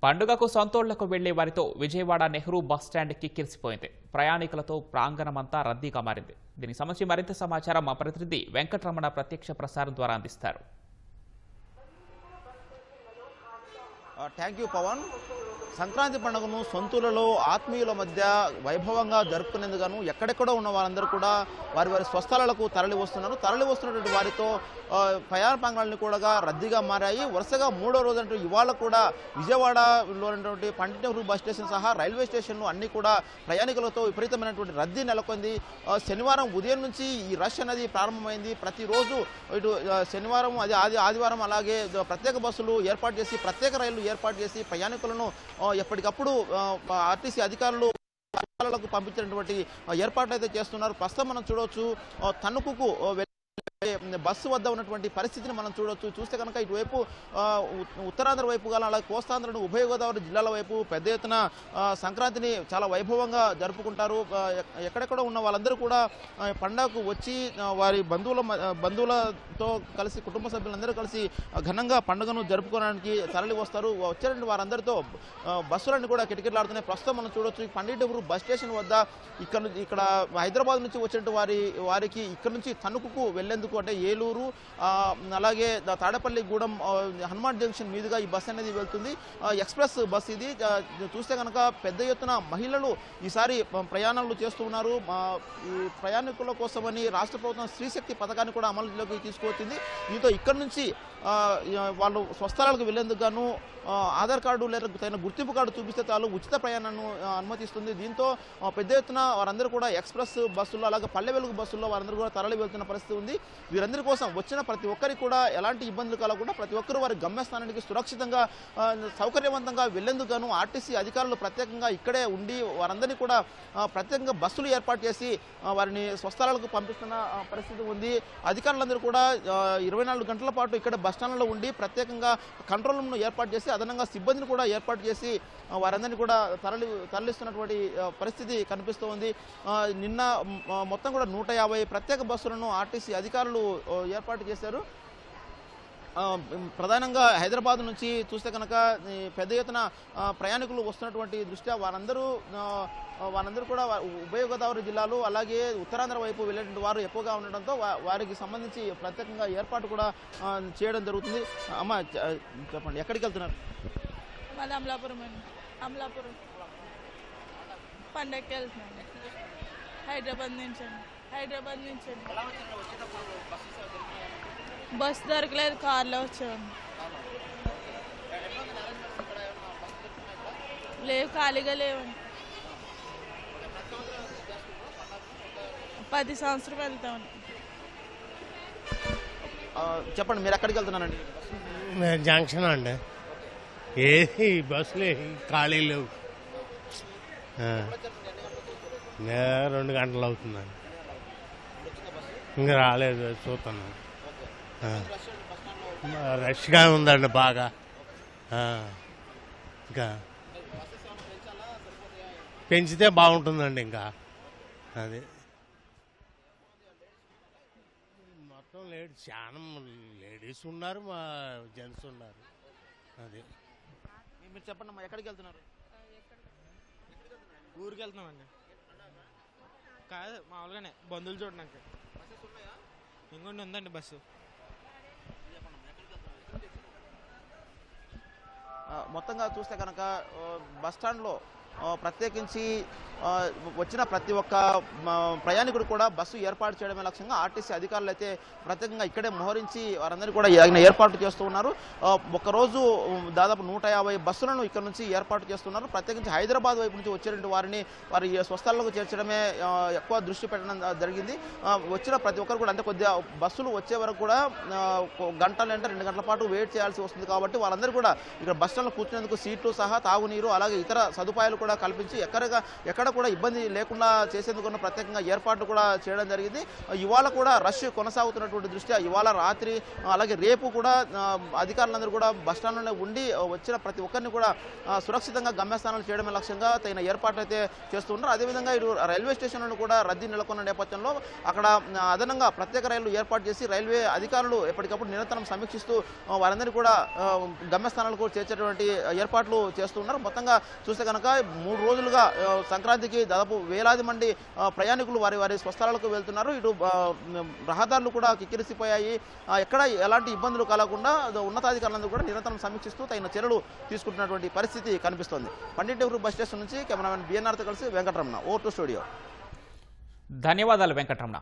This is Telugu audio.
పండుగకు సొంతూళ్లకు వెళ్లే వారితో విజయవాడ నెహ్రూ బస్టాండ్ కిక్కిరిసిపోయింది. ప్రయాణికులతో ప్రాంగణమంతా రద్దీగా మారింది. దీనికి సంబంధించి మరింత సమాచారం మా ప్రతినిధి వెంకటరమణ ప్రత్యక్ష ప్రసారం ద్వారా అందిస్తారు. Thank you Pawan. సంక్రాంతి పండుగను సొంతూరులో ఆత్మీయుల మధ్య వైభవంగా జరుపుకునేందుకు ఎక్కడెక్కడో ఉన్న వారందరూ కూడా వారి వారి స్వస్థలాలకు తరలి వస్తున్నటువంటి వారితో ప్రయాణ ప్రాంగణాలను కూడా రద్దీగా మారాయి. వరుసగా మూడో రోజు ఇవాళ కూడా విజయవాడలో ఉన్నటువంటి పండిట్ నెహ్రూ బస్ స్టేషన్ సహా రైల్వే స్టేషన్లు అన్నీ కూడా ప్రయాణికులతో విపరీతమైనటువంటి రద్దీ నెలకొంది. శనివారం ఉదయం నుంచి ఈ రష్ అనేది ప్రారంభమైంది. ప్రతిరోజు ఇటు శనివారం ఆదివారం అలాగే ప్రత్యేక బస్సులు ఏర్పాటు చేసి ప్రత్యేక రైళ్లు ఏర్పాటు చేసి ప్రయాణికులను ఎప్పటికప్పుడు ఆర్టీసీ అధికారులు పంపించినటువంటి ఏర్పాట్లు అయితే చేస్తున్నారు. ప్రస్తుతం మనం చూడవచ్చు తణుకుకు బస్సు వద్ద ఉన్నటువంటి పరిస్థితిని మనం చూస్తే కనుక ఇటువైపు ఉత్తరాంధ్ర వైపు కానీ అలాగే కోస్తాంధ్రను ఉభయ గోదావరి జిల్లాల వైపు పెద్ద ఎత్తున సంక్రాంతిని చాలా వైభవంగా జరుపుకుంటారు. ఎక్కడెక్కడో ఉన్న వాళ్ళందరూ కూడా పండగకు వచ్చి వారి బంధువులతో కలిసి కుటుంబ సభ్యులందరూ కలిసి ఘనంగా పండుగను జరుపుకోవడానికి తరలి వస్తారు. వచ్చేటువంటి వారందరితో బస్సులన్నీ కూడా కిటకిటలాడుతున్నాయి. ప్రస్తుతం మనం చూడవచ్చు పండిట్ నెహ్రూ బస్ స్టేషన్ వద్ద ఇక్కడ హైదరాబాద్ నుంచి వచ్చినటువంటి వారికి ఇక్కడ నుంచి తణుకుకు వెళ్లేందుకు అంటే ఏలూరు అలాగే తాడేపల్లిగూడెం హనుమాన్ జంక్షన్ మీదుగా ఈ బస్ అనేది వెళ్తుంది. ఎక్స్ప్రెస్ బస్ ఇది. చూస్తే కనుక పెద్ద ఎత్తున మహిళలు ఈసారి ప్రయాణాలు చేస్తూ ఉన్నారు. ఈ ప్రయాణికుల కోసమని రాష్ట్ర ప్రభుత్వం స్త్రీశక్తి పథకాన్ని కూడా అమలులోకి తీసుకువచ్చింది. దీంతో ఇక్కడ నుంచి వాళ్ళు స్వస్థలాలకు వెళ్లేందుకు గాను ఆధార్ కార్డు లేదా తగిన గుర్తింపు కార్డు చూపిస్తే చాలు ఉచిత ప్రయాణాన్ని అనుమతిస్తుంది. దీంతో పెద్ద ఎత్తున వారందరూ కూడా ఎక్స్ప్రెస్ బస్సుల్లో అలాగే పల్లె వెలుగు బస్సుల్లో వారందరూ కూడా తరలి వెళ్తున్న పరిస్థితి ఉంది. వీరందరి కోసం వచ్చిన ప్రతి ఒక్కరికి కూడా ఎలాంటి ఇబ్బందులు కలగకుండా ప్రతి ఒక్కరూ వారి గమ్యస్థానానికి సురక్షితంగా సౌకర్యవంతంగా వెళ్లేందుకు గాను ఆర్టీసీ అధికారులు ప్రత్యేకంగా ఇక్కడే ఉండి వారందరినీ కూడా ప్రత్యేకంగా బస్సులు ఏర్పాటు చేసి వారిని స్వస్థలాలకు పంపిస్తున్న పరిస్థితి ఉంది. అధికారులందరూ కూడా 24 గంటల పాటు ఇక్కడ బస్టాండ్లో ఉండి ప్రత్యేకంగా కంట్రోల్ రూమ్ను ఏర్పాటు చేసి అదనంగా సిబ్బందిని కూడా ఏర్పాటు చేసి వారందరినీ కూడా తరలిస్తున్నటువంటి పరిస్థితి కనిపిస్తూ ఉంది. నిన్న మొత్తం కూడా 150 ప్రత్యేక బస్సులను ఆర్టీసీ అధికారులు ఏర్పాటు చేశారు. ప్రధానంగా హైదరాబాద్ నుంచి చూస్తే కనుక పెద్ద ఎత్తున ప్రయాణికులు వస్తున్నటువంటి దృష్ట్యా వారందరూ కూడా ఉభయ గోదావరి జిల్లాలు అలాగే ఉత్తరాంధ్ర వైపు వెళ్ళేటువంటి వారు ఎక్కువగా ఉండడంతో వారికి సంబంధించి ప్రత్యేకంగా ఏర్పాటు కూడా చేయడం జరుగుతుంది. అమ్మ చెప్పండి, ఎక్కడికి వెళ్తున్నారు? అమలాపురం పండగకి వెళ్తున్నాను. హైదరాబాద్ నుంచి బస్ దొరకలేదు, కార్లో వచ్చాము. లేవు, ఖాళీగా లేవండి. 10 సంవత్సరం వెళ్తామండి. చెప్పండి, మీరు ఎక్కడికి వెళ్తున్నారండి? జంక్షన్ అండి. ఏది బస్సులు ఖాళీ లేవు. 2 గంటలు అవుతుందండి. ఇంకా రాలేదు, చూస్తున్నాను. రష్గా ఉందండి బాగా. ఇంకా పెంచితే బాగుంటుందండి. ఇంకా అది మొత్తం చాలా లేడీస్ ఉన్నారు, మా జెంట్స్ ఉన్నారు. అది మీరు చెప్పండి అమ్మా, ఎక్కడికి వెళ్తున్నారు? ఊరికి వెళ్తున్నామండి. కాదు, మామూలుగానే బంధువులు చూడడానికి. ఇంకొండి ఉందండి బస్సు. మొత్తంగా చూస్తే కనుక బస్టాండ్లో ప్రత్యేకించి వచ్చిన ప్రతి ఒక్క ప్రయాణికుడు కూడా బస్సు ఏర్పాటు చేయడమే లక్ష్యంగా ఆర్టీసీ అధికారులు అయితే ప్రత్యేకంగా ఇక్కడే మోహరించి వారందరూ కూడా ఏర్పాటు చేస్తూ ఉన్నారు. ఒకరోజు దాదాపు 150 బస్సులను ఇక్కడ నుంచి ఏర్పాటు చేస్తున్నారు. ప్రత్యేకించి హైదరాబాద్ వైపు నుంచి వచ్చేటువంటి వారిని వారి స్వస్థలాలకు చేర్చడమే ఎక్కువ దృష్టి పెట్టడం జరిగింది. వచ్చిన ప్రతి ఒక్కరు కూడా అంటే కొద్దిగా బస్సులు వచ్చే వరకు కూడా గంటలు అంటే 2 గంటల పాటు వెయిట్ చేయాల్సి వస్తుంది. కాబట్టి వాళ్ళందరూ కూడా ఇక్కడ బస్టాండ్లో కూర్చునేందుకు సీట్లు సహా తాగునీరు అలాగే ఇతర సదుపాయాలు కూడా కల్పించి ఎక్కడ కూడా ఇబ్బంది లేకుండా చేసేందుకు ప్రత్యేకంగా ఏర్పాట్లు కూడా చేయడం జరిగింది. ఇవాళ కూడా రష్ కొనసాగుతున్నటువంటి దృష్ట్యా ఇవాళ రాత్రి అలాగే రేపు కూడా అధికారులందరూ కూడా బస్టాండ్లోనే ఉండి వచ్చిన ప్రతి ఒక్కరిని కూడా సురక్షితంగా గమ్యస్థానాలు చేయడమే లక్ష్యంగా తగిన ఏర్పాట్లు అయితే చేస్తున్నారు. అదేవిధంగా ఇటు రైల్వే స్టేషన్లను కూడా రద్దీ నెలకొన్న నేపథ్యంలో అక్కడ అదనంగా ప్రత్యేక రైళ్లు ఏర్పాటు చేసి రైల్వే అధికారులు ఎప్పటికప్పుడు నిరంతరం సమీక్షిస్తూ వారందరినీ కూడా గమ్యస్థానాలకు చేర్చేటువంటి ఏర్పాట్లు చేస్తున్నారు. మొత్తంగా చూస్తే కనుక 3 రోజులుగా సంక్రాంతికి దాదాపు వేలాది మంది ప్రయాణికులు వారి స్వస్థలాలకు వెళ్తున్నారు. ఇటు రహదారులు కూడా కిక్కిరిసిపోయాయి. ఎక్కడ ఎలాంటి ఇబ్బందులు కలగకుండా ఉన్నతాధికారులందరూ కూడా నిరంతరం సమీక్షిస్తూ తగిన చర్యలు తీసుకుంటున్నటువంటి పరిస్థితి కనిపిస్తోంది. పండిట్ నెహ్రూ బస్ స్టేషన్ నుంచి కెమెరామెన్ బిఎన్ఆర్తో కలిసి వెంకటరమణ, ఓ టు స్టూడియో. ధన్యవాదాలు వెంకటరమణ.